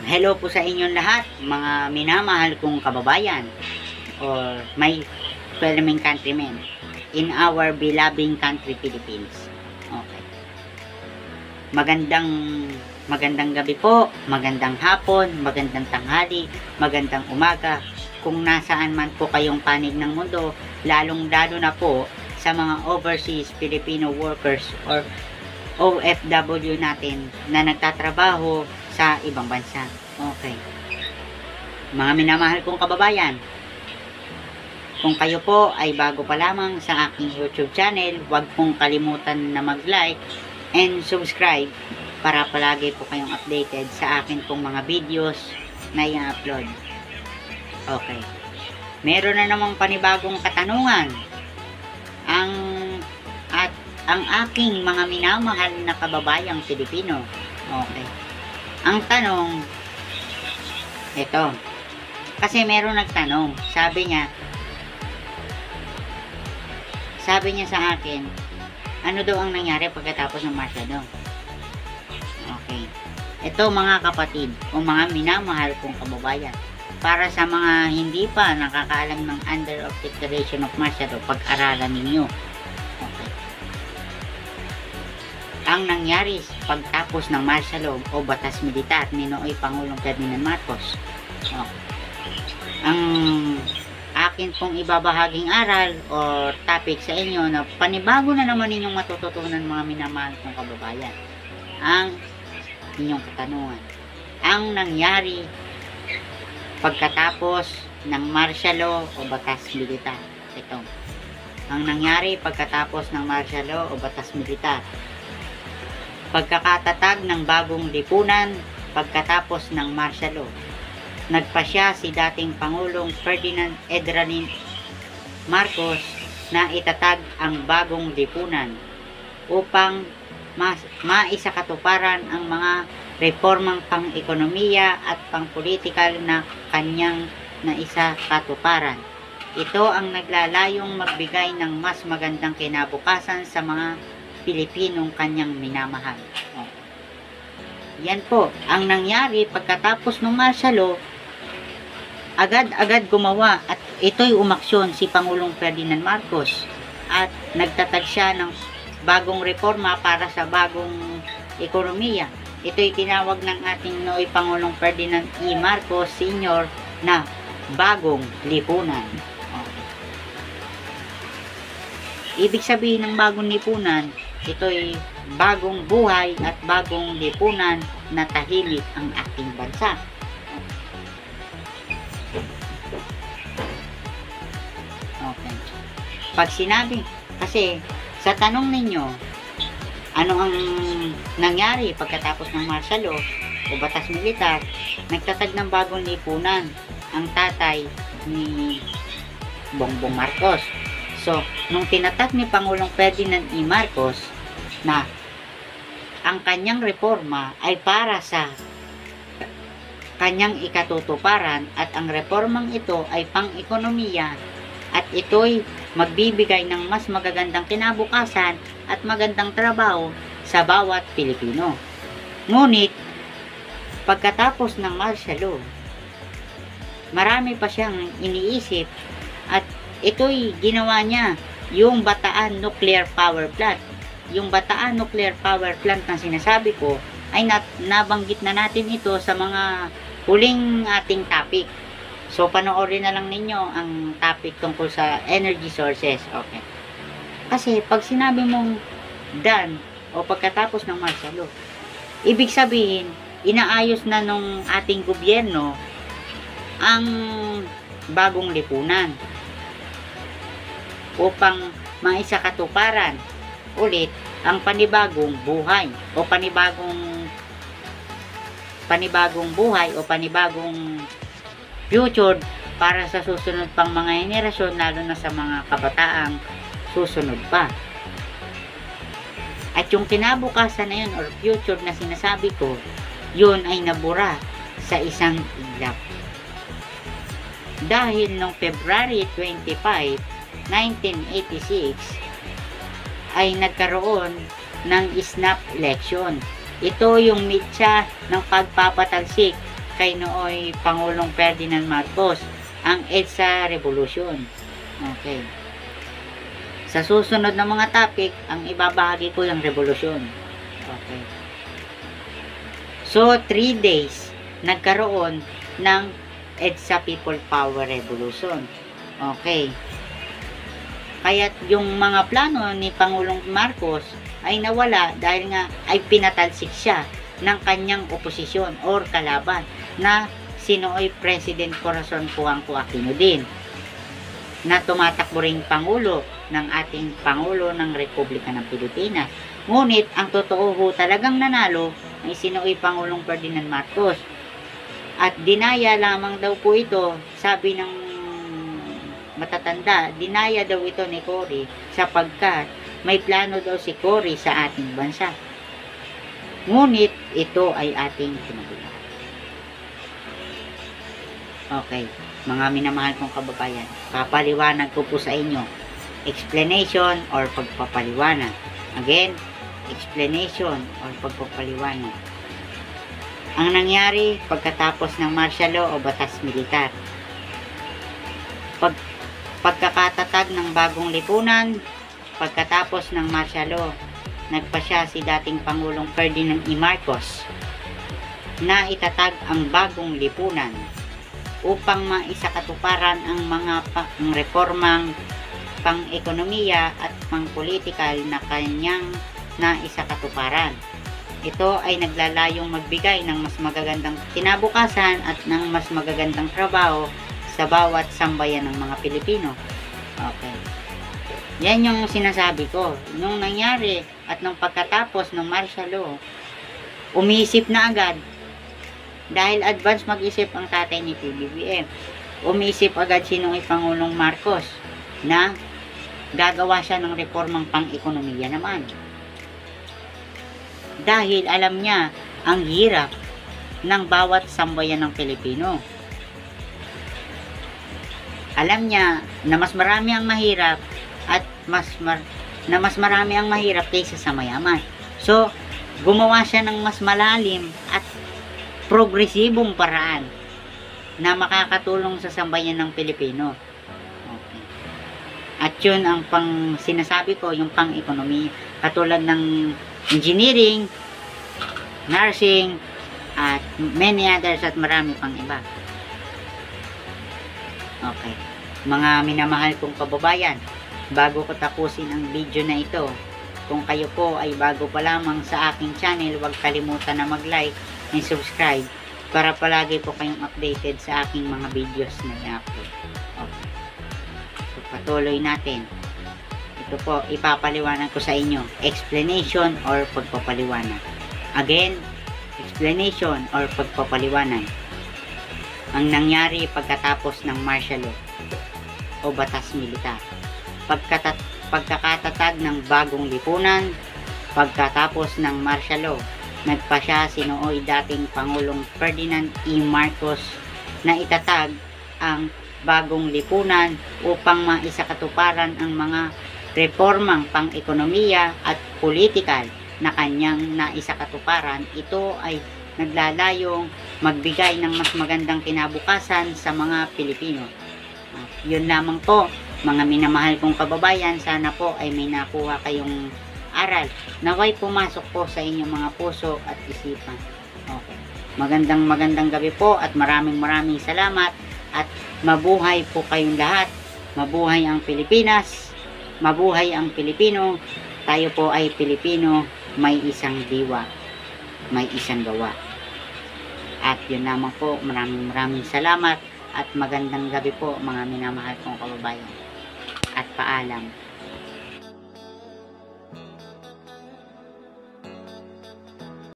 Hello po sa inyong lahat, mga minamahal kong kababayan or my fellow countrymen in our beloved country Philippines. Okay. Magandang gabi po, magandang hapon, magandang tanghali, magandang umaga kung nasaan man po kayong panig ng mundo, lalong-lalo na po sa mga overseas Filipino workers or OFW natin na nagtatrabaho sa ibang bansa. Okay. Mga minamahal kong kababayan, kung kayo po ay bago pa lamang sa aking YouTube channel, huwag pong kalimutan na mag-like and subscribe para palagi po kayong updated sa akin pong mga videos na i-upload. Okay. Meron na namang panibagong katanungan. Ang aking mga minamahal na kababayang Pilipino. Okay. Ang tanong, ito. Kasi meron nagtanong. Sabi niya sa akin, ano daw ang nangyari pagkatapos ng martial law? Okay. Ito mga kapatid o mga minamahal kong kababayan. Para sa mga hindi pa nakakaalam ng Under of Declaration of Martial Law, pag-aralan ninyo. Okay. Ang nangyari pagtapos ng martial law o batas militar ni Noong Pangulong Ferdinand Marcos. Okay. Ang akin pong ibabahaging aral o topic sa inyo na panibago na naman ninyong matututunan mga minamahal kong kababayan. Ang inyong katanungan. Ang nangyari pagkatapos ng martial law o batas militar. Ito. Ang nangyari pagkatapos ng martial law o batas militar. Pagkakatatag ng bagong lipunan pagkatapos ng martial law. Nagpasya si dating Pangulong Ferdinand Edranin Marcos na itatag ang bagong lipunan upang maisakatuparan ang mga reformang pang-ekonomiya at pang-politikal na kanyang naisakatuparan. Ito ang naglalayong magbigay ng mas magandang kinabukasan sa mga Pilipinong kanyang minamahal. Yan po, ang nangyari pagkatapos ng martial law, agad-agad gumawa at ito'y umaksyon si Pangulong Ferdinand Marcos at nagtatag siya ng bagong reforma para sa bagong ekonomiya. Ito'y tinawag ng ating Noong Pangulong Ferdinand E. Marcos Sr. na bagong lipunan. Ibig sabihin ng bagong lipunan, ito'y bagong buhay at bagong lipunan na tahimik ang ating bansa. Okay. Pag sinabi, kasi sa tanong ninyo, ano ang nangyari pagkatapos ng martial law o batas militar, nagtatag ng bagong lipunan ang tatay ni Bongbong Marcos. So, nung tinatag ni Pangulong Ferdinand E. Marcos na ang kanyang reforma ay para sa kanyang ikatutuparan at ang reformang ito ay pang-ekonomiya at ito'y magbibigay ng mas magagandang kinabukasan at magandang trabaho sa bawat Pilipino. Ngunit, pagkatapos ng martial law, marami pa siyang iniisip at ito'y ginawa niya yung Bataan Nuclear Power Plant. Yung Bataan Nuclear Power Plant na sinasabi ko ay nabanggit na natin ito sa mga huling ating topic. So, panoorin na lang ninyo ang topic tungkol sa energy sources. Okay. Kasi, pag sinabi mong done o pagkatapos ng martial law, ibig sabihin, inaayos na nung ating gobyerno ang bagong lipunan upang maisakatuparan ulit ang panibagong buhay o panibagong buhay o panibagong future para sa susunod pang mga henerasyon, lalo na sa mga kabataang susunod pa. At yung kinabukasan na yun or future na sinasabi ko, yun ay nabura sa isang iglap. Dahil noong February 25, 1986 ay nagkaroon ng snap election Ito yung mitya ng pagpapatalsik kay nooy Pangulong Ferdinand Marcos, ang EDSA Revolution. Okay. Sa susunod na mga topic, ang ibabahagi ko yung revolusyon. Okay. So, 3 days, nagkaroon ng EDSA People Power Revolution. Okay. Kaya yung mga plano ni Pangulong Marcos ay nawala dahil nga ay pinatalsik siya ng kanyang oposisyon or kalaban na sinooy President Corazon Juanco Aquino din, na tumatakbo ring Pangulo ng ating Pangulo ng Republika ng Pilipinas. Ngunit ang totoo ho talagang nanalo ay sinooy Pangulong Ferdinand Marcos. At dinaya lamang daw po ito, sabi ng matatanda, dinaya daw ito ni Cory sapagkat may plano daw si Cory sa ating bansa. Ngunit ito ay ating kinabulan. Okay, mga minamahal kong kababayan, papaliwanag ko po sa inyo explanation or pagpapaliwanag. Again, explanation or pagpapaliwanag. Ang nangyari pagkatapos ng martial law o batas militar. Pagkakatatag ng bagong lipunan, pagkatapos ng martial law, nagpasya si dating Pangulong Ferdinand E. Marcos na itatag ang bagong lipunan upang maisakatuparan ang mga reformang pang-ekonomiya at pang-politikal na kanyang naisakatuparan. Ito ay naglalayong magbigay ng mas magagandang kinabukasan at ng mas magagandang trabaho sa bawat sambayan ng mga Pilipino. Okay. Yan yung sinasabi ko. Nung nangyari at nung pagkatapos ng martial law, umiisip na agad. Dahil advance mag-isip ang tatay ni PBBM. Umiisip agad sinong Pangulong Marcos na gagawa siya ng reformang pang-ekonomiya naman. Dahil alam niya ang hirap ng bawat sambayan ng Pilipino. Alam niya na mas marami ang mahirap at mas marami ang mahirap kaysa sa mayaman. So, gumawa siya ng mas malalim at progresibong paraan na makakatulong sa sambayan ng Pilipino. Okay. At yun ang sinasabi ko, yung pang-ekonomi, katulad ng engineering, nursing, at many others at marami pang iba. Okay. Mga minamahal kong kababayan, bago ko tapusin ang video na ito, kung kayo po ay bago pa lamang sa aking channel, huwag kalimutan na mag-like and subscribe para palagi po kayong updated sa aking mga videos na i-upload. Okay. So, patuloy natin. Ito po, ipapaliwanag ko sa inyo. Explanation or pagpapaliwanag. Again, explanation or pagpapaliwanag. Ang nangyari pagkatapos ng martial law o batas militar. Pagkakatatag ng bagong lipunan, pagkatapos ng martial law, nagpasya si nooy dating Pangulong Ferdinand E. Marcos na itatag ang bagong lipunan upang maisakatuparan ang mga reformang pang-ekonomiya at politikal na kanyang naisakatuparan. Ito ay naglalayong magbigay ng mas magandang kinabukasan sa mga Pilipino. Yun lamang po, mga minamahal kong kababayan, sana po ay may nakuha kayong aral. Naway pumasok po sa inyong mga puso at isipan. Okay. Magandang gabi po at maraming salamat at mabuhay po kayong lahat. Mabuhay ang Pilipinas, mabuhay ang Pilipino. Tayo po ay Pilipino, may isang diwa, may isang gawa. At yun lamang po, maraming salamat at magandang gabi po mga minamahal kong kababayan. At paalam.